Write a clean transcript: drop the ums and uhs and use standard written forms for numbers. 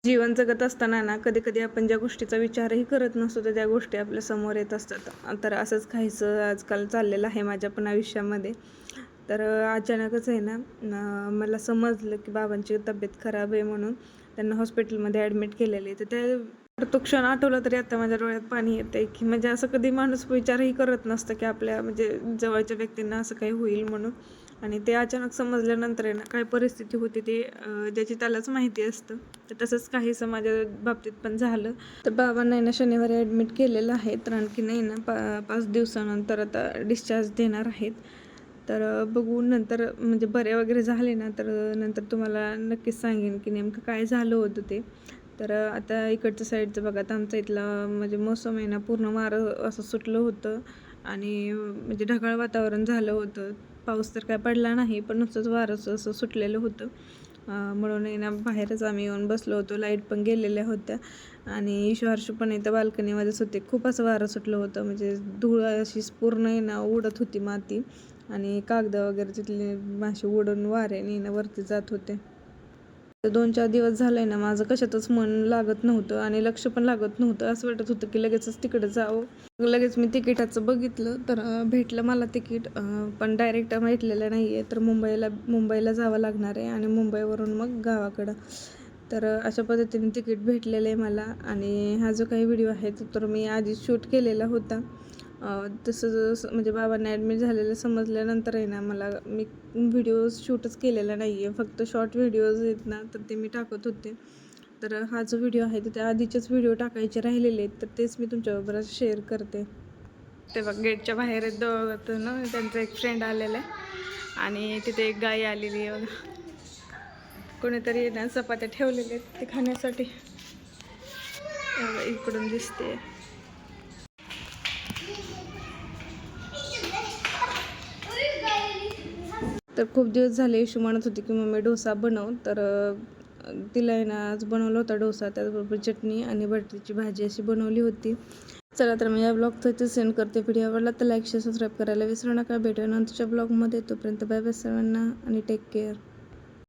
जीवन जगत असताना ना कधी-कधी आपण ज्या गोष्टीचा विचारही करत नसतो, तर त्या गोष्टी आपल्या समोर येत असतात. तर असंच काहीसं आजकाल चाललेलं आहे माझ्या पण आयुष्यामध्ये. तर अचानकच आहे ना मला समजलं की बाबांची तब्येत खराब आहे म्हणून त्यांना हॉस्पिटलमध्ये ॲडमिट केलेलं आहे. तर तो क्षण आठवला तरी आता माझ्या डोळ्यात पाणी येतंय, की म्हणजे असं कधी माणूस विचारही करत नसतं, की आपल्या म्हणजे जवळच्या व्यक्तींना असं काही होईल म्हणून. आणि ते अचानक समजल्यानंतर आहे ना, काय परिस्थिती होती ते ज्याची त्यालाच माहिती असतं. तर तसंच काहीसं माझ्या बाबतीत पण झालं. तर बाबांना आहे ना शनिवारी ॲडमिट केलेलं आहे. तर आणखी नाही ना 5 दिवसानंतर आता डिस्चार्ज देणार आहेत. तर बघू नंतर म्हणजे बरे वगैरे झाले ना, तर नंतर तुम्हाला नक्कीच सांगेन की नेमकं काय झालं होतं ते. तर आता इकडच्या साईडचं बघा, आता आमचा इथला म्हणजे मोसम आहे ना, पूर्ण वारं असं सुटलं होतं आणि म्हणजे ढगाळ वातावरण झालं होतं. पाऊस तर काय पडला नाही, पण नुसतंच वारं असं सुटलेलं होतं. म्हणून आहे ना बाहेरच आम्ही येऊन बसलो होतो. लाईट पण गेलेल्या होत्या आणि ईशू हर्षू पण इथं बाल्कनीमध्येच होते. खूप असं वारं सुटलं होतं, म्हणजे धूळ अशी पूर्ण आहे ना उडत होती माती आणि कागद वगैरे तिथले असे उडून वाऱ्याने ना वरती जात होते. तर 2-4 दिवस झाले ना माझं कशातच मन लागत नव्हतं आणि लक्ष पण लागत नव्हतं. असं वाटत होतं की लगेचच तिकडे जावं. लगेच मी तिकिटाचं बघितलं तर भेटलं मला तिकीट, पण डायरेक्ट भेटलेलं नाही आहे. तर मुंबईला जावं लागणार आहे आणि मुंबईवरून मग गावाकडं. तर अशा पद्धतीने तिकीट भेटलेलं आहे मला आणि हा जो काही व्हिडिओ आहे तो तर मी आधीच शूट केलेला होता. तसं जसं म्हणजे बाबांना ॲडमिट झालेलं समजल्यानंतर आहे ना मी व्हिडिओज शूटच केलेला नाही आहे. फक्त शॉर्ट व्हिडिओज आहेत ना तर ते मी टाकत होते. तर हा जो व्हिडिओ आहे तर त्या आधीचेच व्हिडिओ टाकायचे राहिलेले आहेत, तर तेच मी तुमच्याबरोबर शेअर करते. ते बघ गेटच्या बाहेर आहेत दोघं ना, त्यांचा एक फ्रेंड आलेला आहे आणि तिथे एक गाय आलेली आहे बघा. कोणीतरी ना चपात्या ठेवलेल्या आहेत ते खाण्यासाठी. इकडून दिसते. तर खूप दिवस झाले इशू म्हणत होती की मम्मी डोसा बनव. तर तिला आहे ना आज बनवला होता डोसा, त्याचबरोबर चटणी आणि बटाट्याची भाजी अशी बनवली होती. चला तर मी या ब्लॉगचं इथे सेंड करते. व्हिडिओ आवडला तर लाईक शेअर सबस्क्राईब करायला विसरू नका. भेटूया नंतरच्या ब्लॉगमध्ये. तोपर्यंत बाय बाय सर्वांना आणि टेक केअर.